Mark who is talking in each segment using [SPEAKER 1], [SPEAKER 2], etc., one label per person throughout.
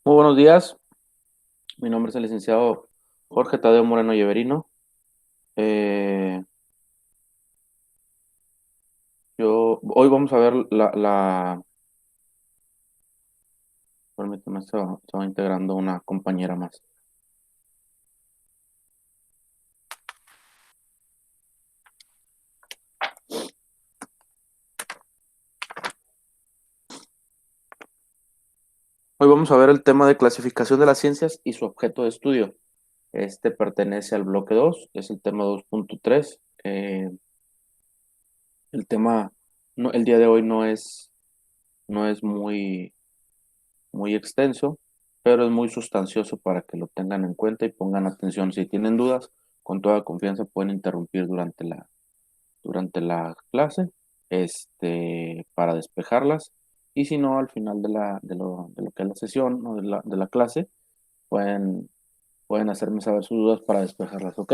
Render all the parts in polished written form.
[SPEAKER 1] Muy buenos días, mi nombre es el licenciado Jorge Tadeo Moreno Lleverino. Eh, hoy vamos a ver permíteme, se va integrando una compañera más. Hoy vamos a ver el tema de clasificación de las ciencias y su objeto de estudio. Este pertenece al bloque 2, es el tema 2.3. El tema, el día de hoy no es muy extenso, pero es muy sustancioso para que lo tengan en cuenta y pongan atención. Si tienen dudas, con toda confianza pueden interrumpir durante la clase, para despejarlas. Y si no, al final de lo que es la sesión o de la clase, pueden, pueden hacerme saber sus dudas para despejarlas, ¿ok?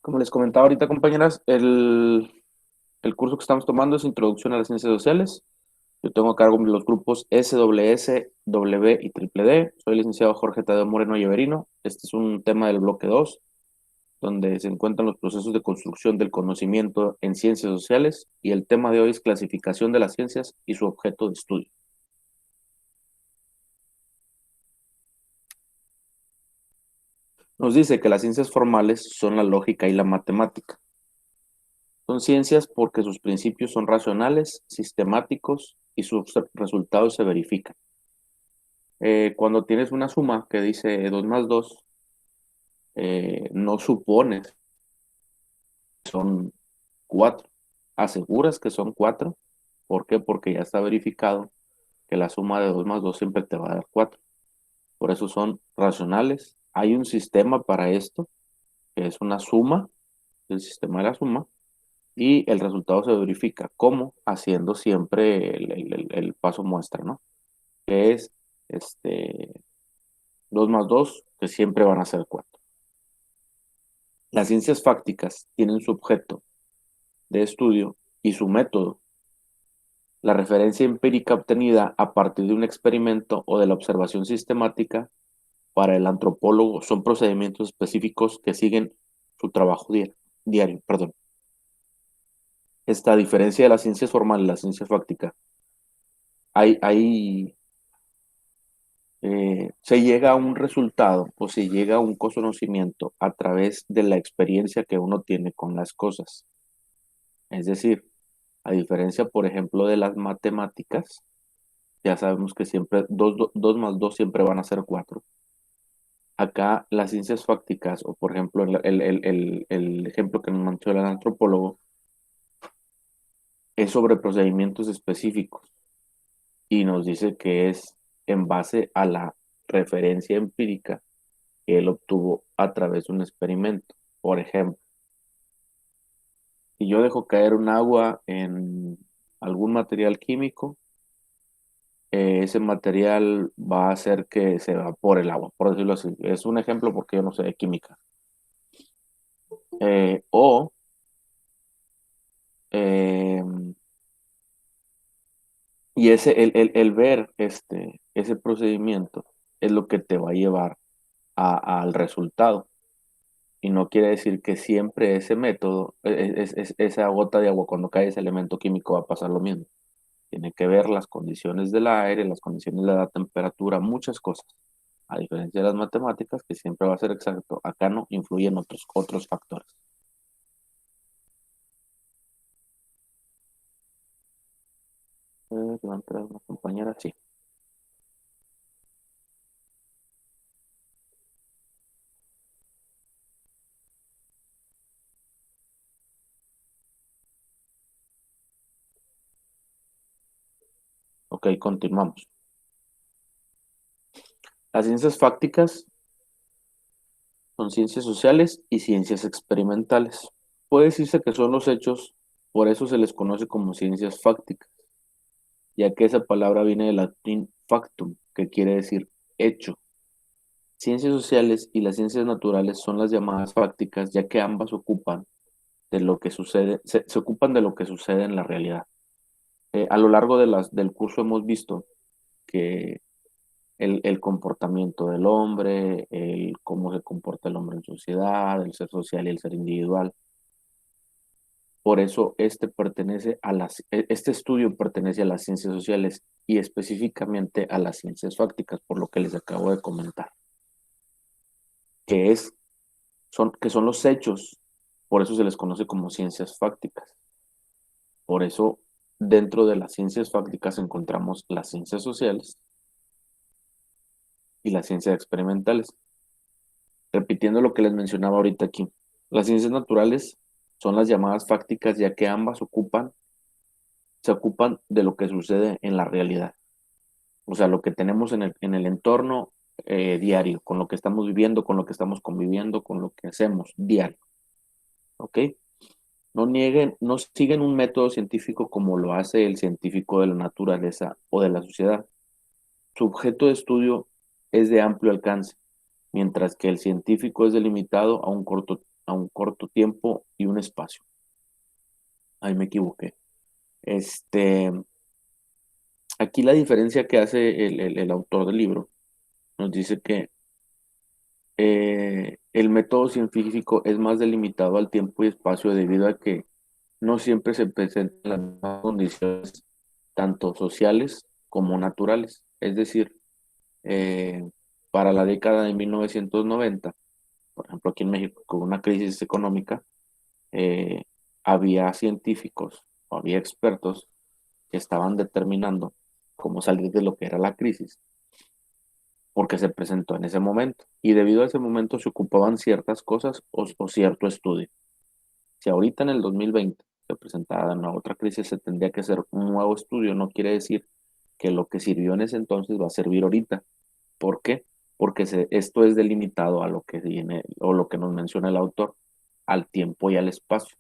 [SPEAKER 1] Como les comentaba ahorita, compañeras, el curso que estamos tomando es Introducción a las Ciencias Sociales. Yo tengo a cargo los grupos SWS, W y Triple D. Soy el licenciado Jorge Tadeo Moreno Lleverino. Este es un tema del bloque 2, donde se encuentran los procesos de construcción del conocimiento en ciencias sociales, y el tema de hoy es clasificación de las ciencias y su objeto de estudio. Nos dice que las ciencias formales son la lógica y la matemática. Son ciencias porque sus principios son racionales, sistemáticos y sus resultados se verifican. Cuando tienes una suma que dice 2 más 2, no supones que son 4, aseguras que son 4. ¿Por qué? Porque ya está verificado que la suma de 2 más 2 siempre te va a dar 4. Por eso son racionales. Hay un sistema para esto, que es una suma, el sistema de la suma, y el resultado se verifica. ¿Cómo? Haciendo siempre el paso muestra, ¿no? Que es este, 2 más 2, que siempre van a ser 4. Las ciencias fácticas tienen su objeto de estudio y su método. La referencia empírica obtenida a partir de un experimento o de la observación sistemática para el antropólogo son procedimientos específicos que siguen su trabajo diario. Perdón. Esta diferencia de las ciencias formales y la ciencia fáctica, se llega a un resultado o se llega a un conocimiento a través de la experiencia que uno tiene con las cosas. Es decir, a diferencia, por ejemplo, de las matemáticas, ya sabemos que siempre 2 más 2 siempre van a ser 4. Acá las ciencias fácticas, o por ejemplo el ejemplo que nos menciona el antropólogo, es sobre procedimientos específicos y nos dice que es en base a la referencia empírica que él obtuvo a través de un experimento. Por ejemplo, si yo dejo caer un agua en algún material químico, ese material va a hacer que se evapore el agua, por decirlo así. Es un ejemplo porque yo no sé de química. O eh, Y el ver ese procedimiento es lo que te va a llevar al resultado. Y no quiere decir que siempre ese método, esa gota de agua, cuando cae ese elemento químico, va a pasar lo mismo. Tiene que ver las condiciones del aire, las condiciones de la temperatura, muchas cosas. A diferencia de las matemáticas, que siempre va a ser exacto. Acá no influyen otros factores. Que va a entrar una compañera, sí. Ok, continuamos. Las ciencias fácticas son ciencias sociales y ciencias experimentales. Puede decirse que son los hechos, por eso se les conoce como ciencias fácticas. ya que esa palabra viene del latín factum, que quiere decir hecho. Ciencias sociales y las ciencias naturales son las llamadas fácticas, ya que ambas ocupan de lo que sucede, se ocupan de lo que sucede en la realidad. A lo largo del curso hemos visto que el comportamiento del hombre, el cómo se comporta el hombre en sociedad, el ser social y el ser individual. Por eso este estudio pertenece a las ciencias sociales y específicamente a las ciencias fácticas, por lo que les acabo de comentar, que que son los hechos, por eso se les conoce como ciencias fácticas. Por eso, dentro de las ciencias fácticas encontramos las ciencias sociales y las ciencias experimentales. Repitiendo lo que les mencionaba ahorita aquí, las ciencias naturales son las llamadas fácticas, ya que ambas se ocupan de lo que sucede en la realidad. O sea, lo que tenemos en el entorno diario, con lo que estamos viviendo, con lo que estamos conviviendo, con lo que hacemos diario. ¿Ok? No siguen un método científico como lo hace el científico de la naturaleza o de la sociedad. Su objeto de estudio es de amplio alcance, mientras que el científico es delimitado a un corto tiempo y un espacio. Ahí me equivoqué. Este, aquí la diferencia que hace el autor del libro nos dice que el método científico es más delimitado al tiempo y espacio debido a que no siempre se presentan las mismas condiciones, tanto sociales como naturales. Es decir, eh, para la década de 1990, por ejemplo, aquí en México, con una crisis económica, eh, había científicos o había expertos que estaban determinando cómo salir de lo que era la crisis, porque se presentó en ese momento. Y debido a ese momento se ocupaban ciertas cosas o cierto estudio. Si ahorita en el 2020 se presentara una otra crisis, se tendría que hacer un nuevo estudio. No quiere decir que lo que sirvió en ese entonces va a servir ahorita. ¿Por qué? Porque esto es delimitado a lo que viene o lo que nos menciona el autor, al tiempo y al espacio.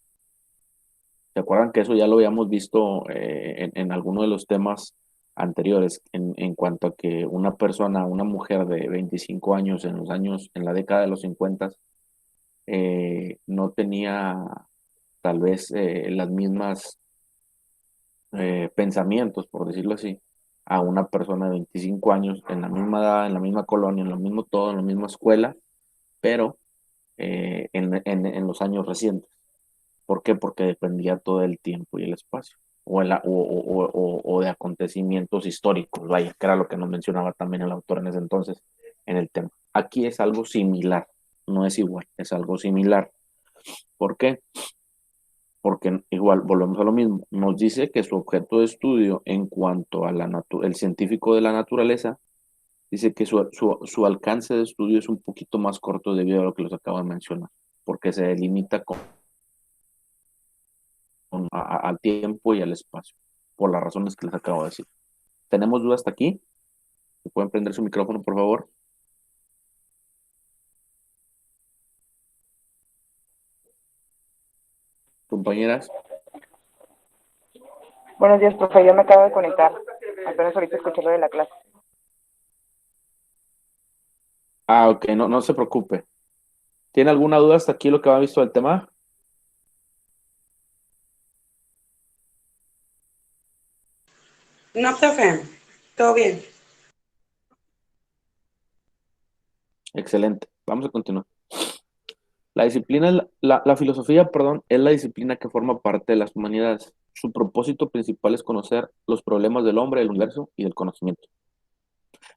[SPEAKER 1] ¿Se acuerdan que eso ya lo habíamos visto en alguno de los temas anteriores en cuanto a que una persona, una mujer de 25 años en la década de los 50, no tenía tal vez las mismas pensamientos, por decirlo así, a una persona de 25 años en la misma edad, en la misma colonia, en lo mismo todo, en la misma escuela, pero en los años recientes? ¿Por qué? Porque dependía todo el tiempo y el espacio, o de acontecimientos históricos, vaya, que era lo que nos mencionaba también el autor en ese entonces en el tema. Aquí es algo similar, no es igual, es algo similar. ¿Por qué? Porque igual volvemos a lo mismo. Nos dice que su objeto de estudio en cuanto a el científico de la naturaleza, dice que su alcance de estudio es un poquito más corto debido a lo que los acabo de mencionar, porque se delimita al tiempo y al espacio, por las razones que les acabo de decir. ¿Tenemos dudas hasta aquí? ¿Se pueden prender su micrófono, por favor? Compañeras.
[SPEAKER 2] Buenos días, profe. Yo me acabo de conectar. Apenas ahorita escuché lo de la clase.
[SPEAKER 1] Ah, ok, no se preocupe. ¿Tiene alguna duda hasta aquí lo que ha visto del tema?
[SPEAKER 3] No, profe, todo bien.
[SPEAKER 1] Excelente. Vamos a continuar. La disciplina, la filosofía, perdón, es la disciplina que forma parte de las humanidades. Su propósito principal es conocer los problemas del hombre, del universo y del conocimiento.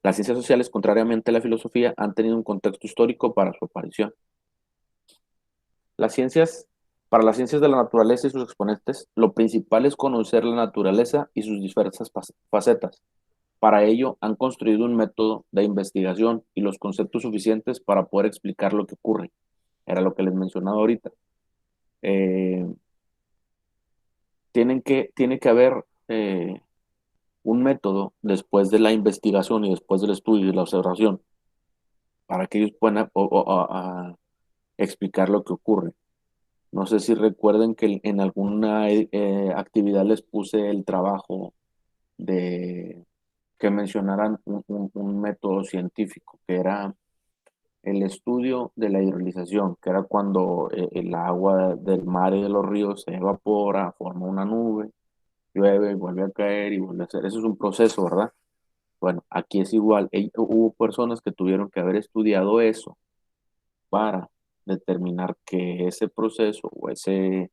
[SPEAKER 1] Las ciencias sociales, contrariamente a la filosofía, han tenido un contexto histórico para su aparición. Las ciencias, para las ciencias de la naturaleza y sus exponentes, lo principal es conocer la naturaleza y sus diversas facetas. Para ello, han construido un método de investigación y los conceptos suficientes para poder explicar lo que ocurre. Era lo que les mencionaba ahorita. Eh, tiene que haber un método después de la investigación y después del estudio y la observación para que ellos puedan explicar lo que ocurre. No sé si recuerden que en alguna actividad les puse el trabajo de que mencionaran un método científico, que era el estudio de la hidrolización, que era cuando el agua del mar y de los ríos se evapora, forma una nube, llueve y vuelve a caer y vuelve a hacer. Eso es un proceso, ¿verdad? Bueno, aquí es igual. Hubo personas que tuvieron que haber estudiado eso para determinar que ese proceso o ese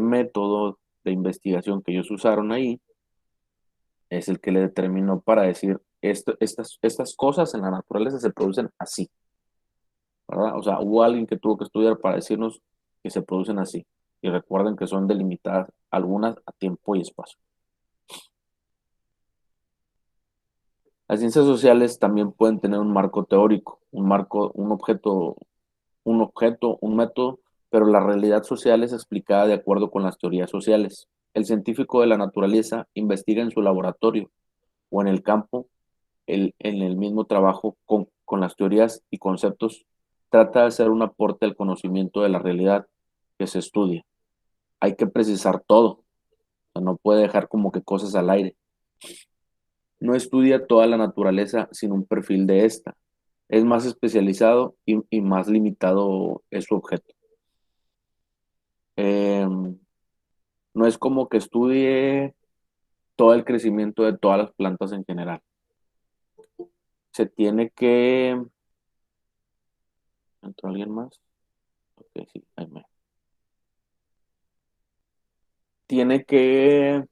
[SPEAKER 1] método de investigación que ellos usaron ahí es el que le determinó para decir, estas cosas en la naturaleza se producen así, ¿verdad? O sea, hubo alguien que tuvo que estudiar para decirnos que se producen así. Y recuerden que son delimitadas algunas a tiempo y espacio. Las ciencias sociales también pueden tener un marco teórico, un marco, un método, pero la realidad social es explicada de acuerdo con las teorías sociales. El científico de la naturaleza investiga en su laboratorio o en el campo, en el mismo trabajo con las teorías y conceptos, trata de hacer un aporte al conocimiento de la realidad que se estudia. Hay que precisar todo, o sea, no puede dejar como que cosas al aire. No estudia toda la naturaleza sin un perfil de esta. Es más especializado y más limitado es su objeto. Eh, no es como que estudie todo el crecimiento de todas las plantas en general. Se tiene que... ¿Entró alguien más? Ok, sí, ahí me... Tiene que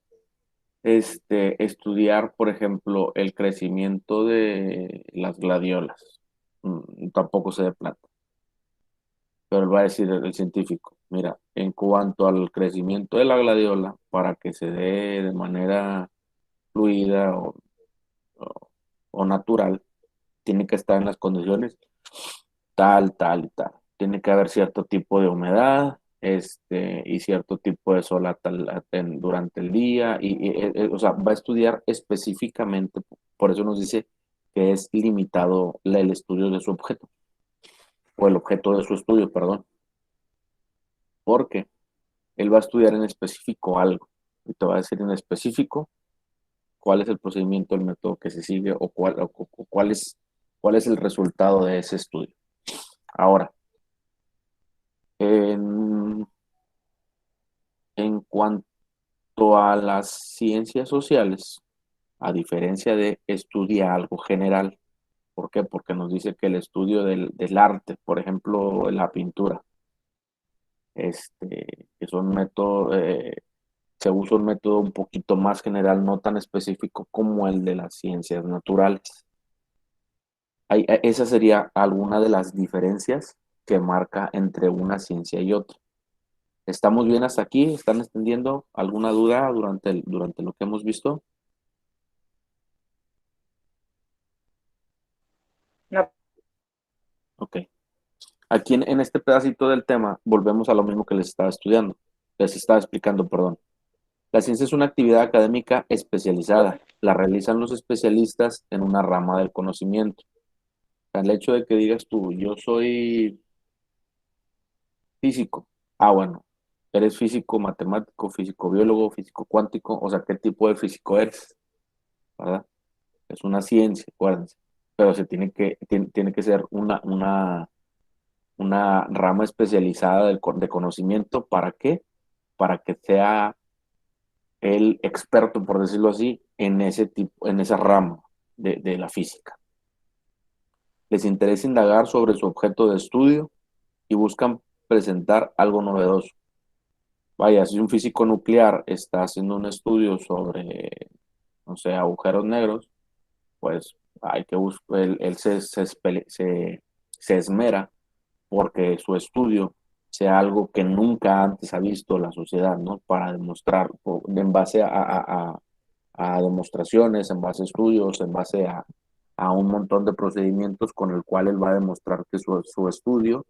[SPEAKER 1] estudiar, por ejemplo, el crecimiento de las gladiolas. Tampoco sé de planta, pero él va a decir el científico, mira, en cuanto al crecimiento de la gladiola, para que se dé de manera fluida o- o natural, tiene que estar en las condiciones tal, tal y tal. Tiene que haber cierto tipo de humedad, y cierto tipo de sol durante el día, o sea, va a estudiar específicamente, por eso nos dice que es limitado el estudio de su objeto, o el objeto de su estudio, perdón, porque él va a estudiar en específico algo, y te va a decir en específico cuál es el procedimiento, el método que se sigue, o cuál es el resultado de ese estudio. Ahora, en, en cuanto a las ciencias sociales, a diferencia de estudiar algo general, ¿por qué? Porque nos dice que el estudio del arte, por ejemplo, la pintura, que son métodos, se usa un método un poquito más general, no tan específico como el de las ciencias naturales. Esa sería alguna de las diferencias que marca entre una ciencia y otra. ¿Estamos bien hasta aquí? ¿Están extendiendo alguna duda durante lo que hemos visto?
[SPEAKER 2] No,
[SPEAKER 1] Ok. Aquí en este pedacito del tema volvemos a lo mismo que les estaba explicando, perdón. La ciencia es una actividad académica especializada. La realizan los especialistas en una rama del conocimiento. El hecho de que digas tú, yo soy físico. Ah, bueno, eres físico matemático, físico biólogo, físico cuántico, o sea, ¿qué tipo de físico eres? ¿Verdad? Es una ciencia, acuérdense. Pero tiene que ser una rama especializada de conocimiento. ¿Para qué? Para que sea el experto, por decirlo así, en esa rama de la física. Les interesa indagar sobre su objeto de estudio y buscan presentar algo novedoso. Vaya, si un físico nuclear está haciendo un estudio sobre, no sé, agujeros negros, pues hay que buscar, él se esmera porque su estudio sea algo que nunca antes ha visto la sociedad, ¿no? Para demostrar, en base a demostraciones, en base a estudios, en base a un montón de procedimientos con el cual él va a demostrar que su estudio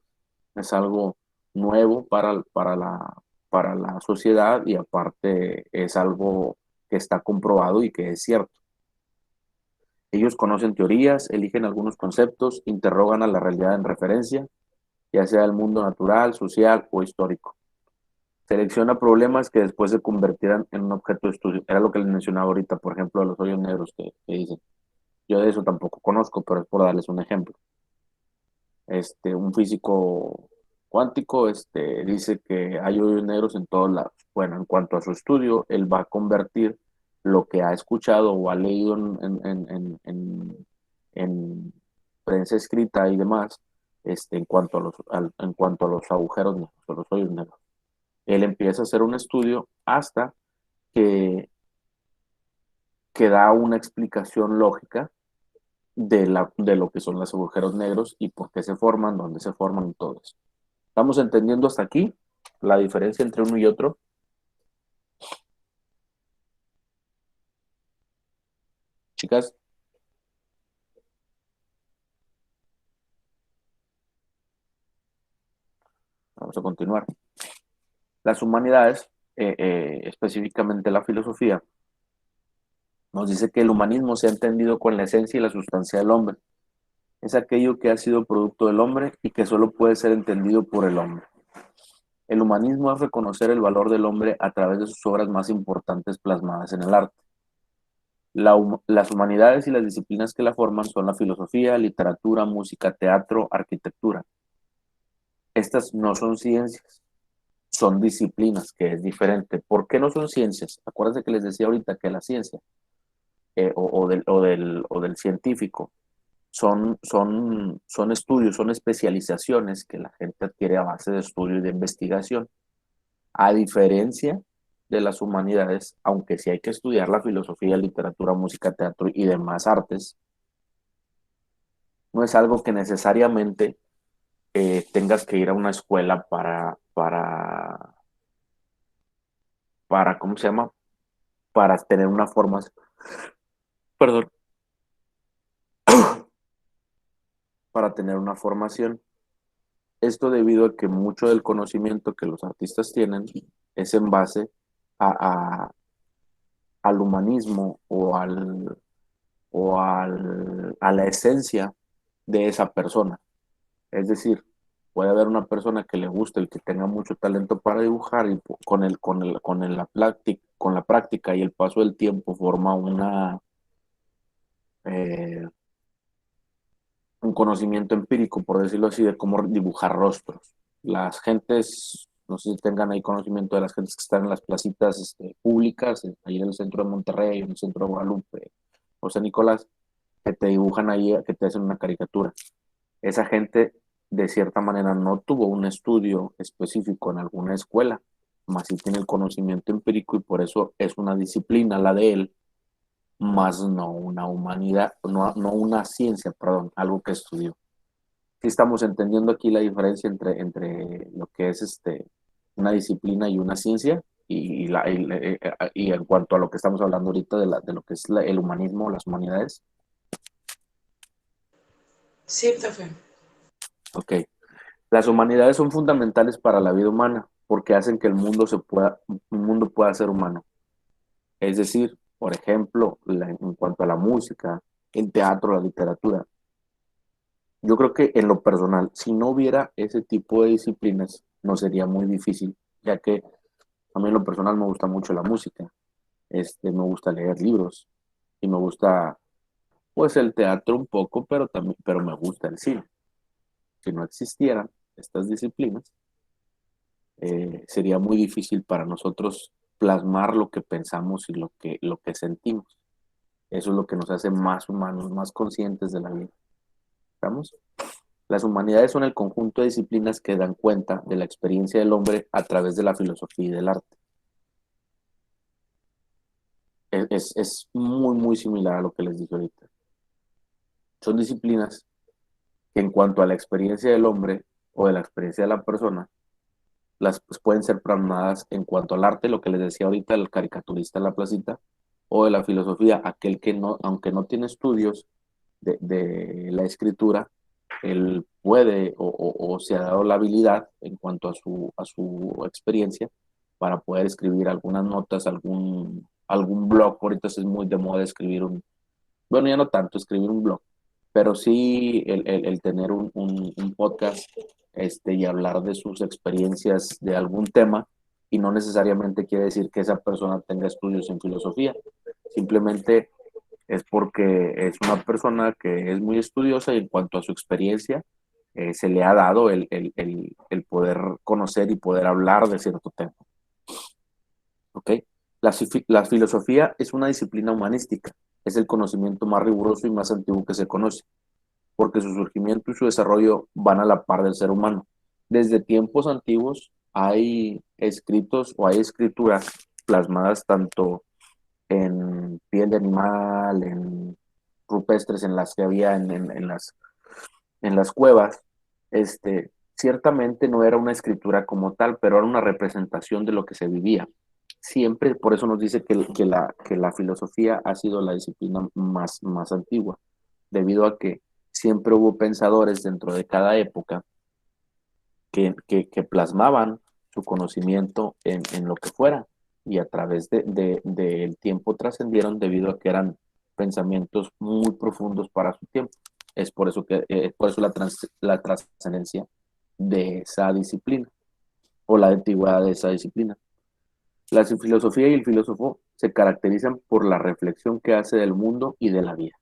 [SPEAKER 1] es algo nuevo para la sociedad y aparte es algo que está comprobado y que es cierto. Ellos conocen teorías, eligen algunos conceptos, interrogan a la realidad en referencia, ya sea el mundo natural, social o histórico. Selecciona problemas que después se convertirán en un objeto de estudio. Era lo que les mencionaba ahorita, por ejemplo, de los hoyos negros que dicen. Yo de eso tampoco conozco, pero es por darles un ejemplo. Un físico cuántico dice que hay hoyos negros en todos lados. Bueno, en cuanto a su estudio, él va a convertir lo que ha escuchado o ha leído en prensa escrita y demás, en cuanto a los agujeros negros, o los hoyos negros. Él empieza a hacer un estudio hasta que, que da una explicación lógica de lo que son los agujeros negros y por qué se forman, dónde se forman y todo eso. ¿Estamos entendiendo hasta aquí la diferencia entre uno y otro? Chicas, vamos a continuar. Las humanidades, específicamente la filosofía, nos dice que el humanismo se ha entendido con la esencia y la sustancia del hombre. Es aquello que ha sido producto del hombre y que solo puede ser entendido por el hombre. El humanismo es reconocer el valor del hombre a través de sus obras más importantes plasmadas en el arte. Las humanidades y las disciplinas que la forman son la filosofía, literatura, música, teatro, arquitectura. Estas no son ciencias, son disciplinas, que es diferente. ¿Por qué no son ciencias? Acuérdense que les decía ahorita que la ciencia o del científico son estudios, son especializaciones que la gente adquiere a base de estudio y de investigación. A diferencia de las humanidades, aunque sí hay que estudiar la filosofía, literatura, música, teatro y demás artes, no es algo que necesariamente tengas que ir a una escuela para, ¿cómo se llama? Para tener una formación, perdón, para tener una formación. Esto debido a que mucho del conocimiento que los artistas tienen es en base a, a- al humanismo a la esencia de esa persona. Es decir, puede haber una persona que le guste, el que tenga mucho talento para dibujar y con la práctica y el paso del tiempo forma eh, un conocimiento empírico, por decirlo así, de cómo dibujar rostros. Las gentes, no sé si tengan ahí conocimiento de las gentes que están en las placitas públicas, ahí en el centro de Monterrey, en el centro de Guadalupe, José Nicolás, que te dibujan ahí, que te hacen una caricatura. Esa gente, de cierta manera, no tuvo un estudio específico en alguna escuela, más sí tiene el conocimiento empírico y por eso es una disciplina la de él, más no una humanidad, no una ciencia, perdón, algo que estudió. Sí estamos entendiendo aquí la diferencia entre lo que es una disciplina y una ciencia, y en cuanto a lo que estamos hablando ahorita de lo que es el humanismo, las humanidades.
[SPEAKER 3] Sí, profe.
[SPEAKER 1] Ok. Las humanidades son fundamentales para la vida humana porque hacen que un mundo pueda ser humano. Es decir, por ejemplo, en cuanto a la música, el teatro, la literatura. Yo creo que en lo personal, si no hubiera ese tipo de disciplinas, no sería muy difícil, ya que a mí en lo personal me gusta mucho la música, me gusta leer libros y me gusta, pues, el teatro un poco, pero me gusta el cine. Si no existieran estas disciplinas, sería muy difícil para nosotros plasmar lo que pensamos y lo que sentimos. Eso es lo que nos hace más humanos, más conscientes de la vida. ¿Estamos? Las humanidades son el conjunto de disciplinas que dan cuenta de la experiencia del hombre a través de la filosofía y del arte. Es muy, muy similar a lo que les dije ahorita. Son disciplinas que en cuanto a la experiencia del hombre o de la experiencia de la persona, las pues, pueden ser plasmadas en cuanto al arte, lo que les decía ahorita, el caricaturista en la placita, o de la filosofía, aquel que no, aunque no tiene estudios de la escritura, él puede o se ha dado la habilidad en cuanto a su experiencia para poder escribir algunas notas, algún blog. Ahorita es muy de moda escribir bueno, ya no tanto escribir un blog, pero sí el tener un podcast y hablar de sus experiencias de algún tema y no necesariamente quiere decir que esa persona tenga estudios en filosofía. Simplemente es porque es una persona que es muy estudiosa y en cuanto a su experiencia, se le ha dado el poder conocer y poder hablar de cierto tema. ¿Ok? La filosofía es una disciplina humanística, es el conocimiento más riguroso y más antiguo que se conoce, porque su surgimiento y su desarrollo van a la par del ser humano. Desde tiempos antiguos hay escritos o hay escrituras plasmadas tanto en piel de animal, en rupestres en las que había en las cuevas. Ciertamente no era una escritura como tal, pero era una representación de lo que se vivía. Siempre, por eso nos dice que la filosofía ha sido la disciplina más antigua, debido a que siempre hubo pensadores dentro de cada época que plasmaban su conocimiento en lo que fuera y a través del tiempo trascendieron debido a que eran pensamientos muy profundos para su tiempo. Es por eso la trascendencia de esa disciplina o la antigüedad de esa disciplina. La filosofía y el filósofo se caracterizan por la reflexión que hace del mundo y de la vida.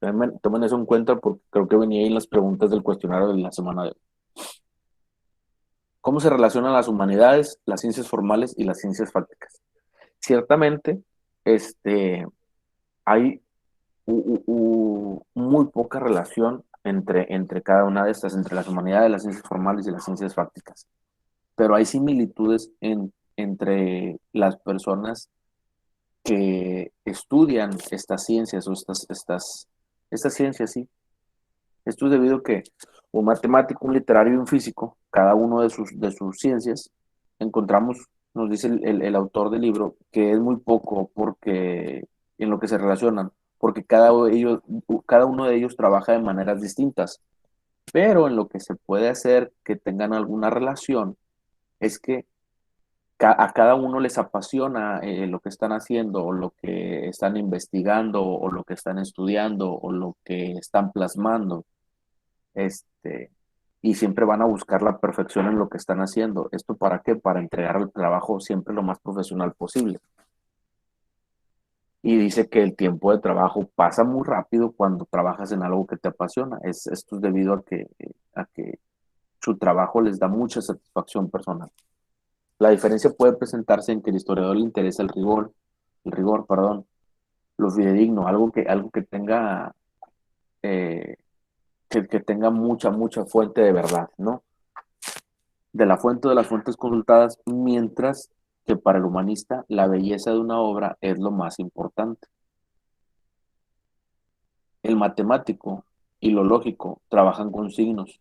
[SPEAKER 1] Tomen eso en cuenta porque creo que venía ahí en las preguntas del cuestionario de la semana de hoy. ¿Cómo se relacionan las humanidades, las ciencias formales y las ciencias fácticas? Ciertamente, hay muy poca relación entre cada una de estas, entre las humanidades, las ciencias formales y las ciencias fácticas. Pero hay similitudes entre las personas que estudian estas ciencias o estas ciencias, sí. Esto es debido a que un matemático, un literario y un físico, cada uno de sus ciencias, encontramos, nos dice el autor del libro, que es muy poco porque en lo que se relacionan, porque cada uno de ellos trabaja de maneras distintas, pero en lo que se puede hacer que tengan alguna relación es que a cada uno les apasiona lo que están haciendo o lo que están investigando o lo que están estudiando o lo que están plasmando. Este, y siempre van a buscar la perfección en lo que están haciendo. ¿Esto para qué? Para entregar el trabajo siempre lo más profesional posible. Y dice que el tiempo de trabajo pasa muy rápido cuando trabajas en algo que te apasiona. Esto es debido a que su trabajo les da mucha satisfacción personal. La diferencia puede presentarse en que el historiador le interesa el rigor, perdón, lo fidedigno, algo que tenga, eh, que tenga mucha fuente de verdad, ¿no? De la fuente de las fuentes consultadas, mientras que para el humanista la belleza de una obra es lo más importante. El matemático y lo lógico trabajan con signos.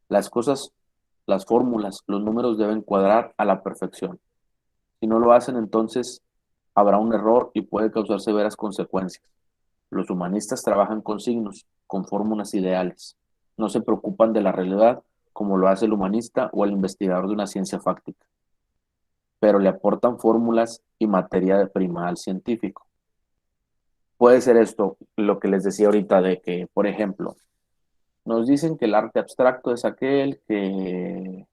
[SPEAKER 1] Las cosas, las fórmulas, los números deben cuadrar a la perfección. Si no lo hacen, entonces habrá un error y puede causar severas consecuencias. Los humanistas trabajan con signos, con fórmulas ideales. No se preocupan de la realidad como lo hace el humanista o el investigador de una ciencia fáctica, pero le aportan fórmulas y materia de prima al científico. Puede ser esto lo que les decía ahorita de que, por ejemplo, nos dicen que el arte abstracto es aquel que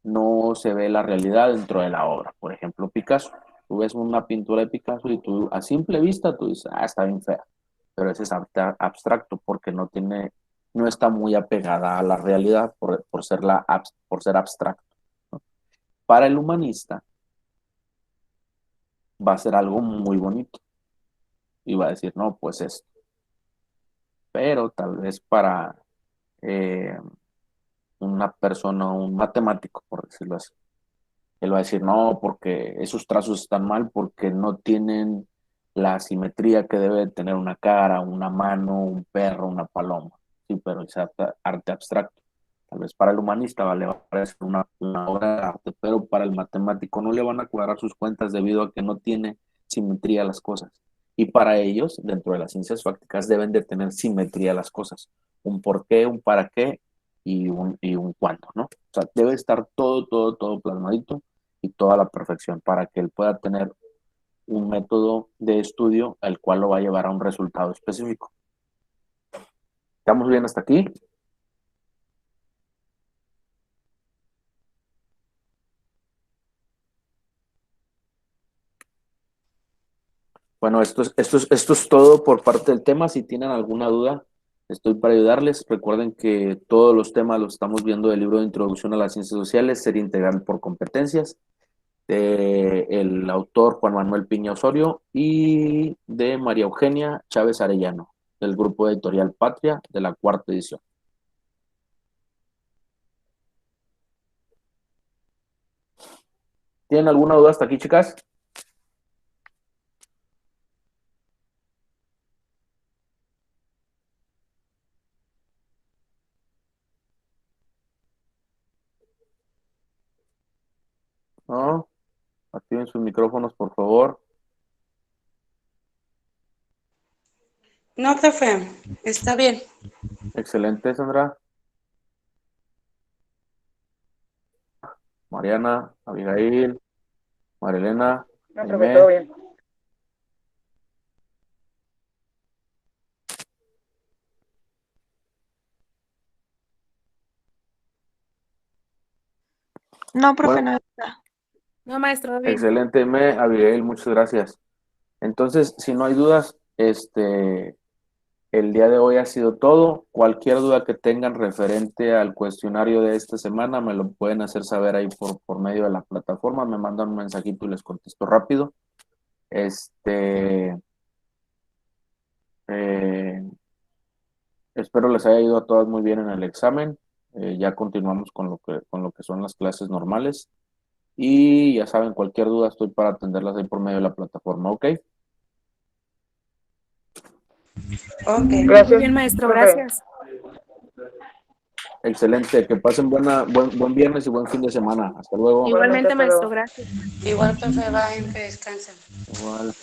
[SPEAKER 1] no se ve la realidad dentro de la obra. Por ejemplo, Picasso. Tú ves una pintura de Picasso y tú a simple vista tú dices, ah, está bien fea. Pero ese es abstracto porque no está muy apegada a la realidad por ser abstracto. ¿No? Para el humanista va a ser algo muy bonito y va a decir, no, pues esto. Pero tal vez para eh, una persona, un matemático, por decirlo así, él va a decir, no, porque esos trazos están mal porque no tienen la simetría que debe tener una cara, una mano, un perro, una paloma. Sí, pero es arte abstracto. Tal vez para el humanista le va a parecer una obra de arte, pero para el matemático no le van a cuadrar sus cuentas debido a que no tiene simetría las cosas. Y para ellos, dentro de las ciencias fácticas, deben de tener simetría las cosas. Un por qué, un para qué y un cuándo, ¿no? O sea, debe estar todo plasmadito y toda la perfección para que él pueda tener un método de estudio al cual lo va a llevar a un resultado específico. ¿Estamos bien hasta aquí? Bueno, esto es todo por parte del tema. Si tienen alguna duda, estoy para ayudarles. Recuerden que todos los temas los estamos viendo del libro de Introducción a las Ciencias Sociales, Serie Integral por Competencias, de el autor Juan Manuel Piña Osorio y de María Eugenia Chávez Arellano, del grupo editorial Patria, de la 4ª edición. ¿Tienen alguna duda hasta aquí, chicas? ¿No? Activen sus micrófonos, por favor.
[SPEAKER 3] No, profe, está bien.
[SPEAKER 1] Excelente, Sandra. Mariana, Abigail, Marilena,
[SPEAKER 2] No, profe, todo
[SPEAKER 1] Aimé.
[SPEAKER 2] bien.
[SPEAKER 4] No, profe,
[SPEAKER 1] Bueno,
[SPEAKER 4] no está.
[SPEAKER 5] No, maestro, bien.
[SPEAKER 1] excelente, Aimé, Abigail, muchas gracias. Entonces, si no hay dudas, el día de hoy ha sido todo. Cualquier duda que tengan referente al cuestionario de esta semana, me lo pueden hacer saber ahí por medio de la plataforma. Me mandan un mensajito y les contesto rápido. Eh, Espero les haya ido a todas muy bien en el examen. Ya continuamos con lo que son las clases normales. Y ya saben, cualquier duda estoy para atenderlas ahí por medio de la plataforma, ¿ok?
[SPEAKER 3] Ok.
[SPEAKER 5] Muy
[SPEAKER 2] Gracias,
[SPEAKER 5] bien, maestro,
[SPEAKER 2] profe.
[SPEAKER 5] gracias.
[SPEAKER 1] Excelente, que pasen buen viernes y buen fin de semana. Hasta luego.
[SPEAKER 2] Igualmente,
[SPEAKER 5] Igualmente,
[SPEAKER 2] hasta
[SPEAKER 5] maestro,
[SPEAKER 2] luego.
[SPEAKER 5] gracias.
[SPEAKER 3] Igual, profe, va en que descansen.
[SPEAKER 1] Igual.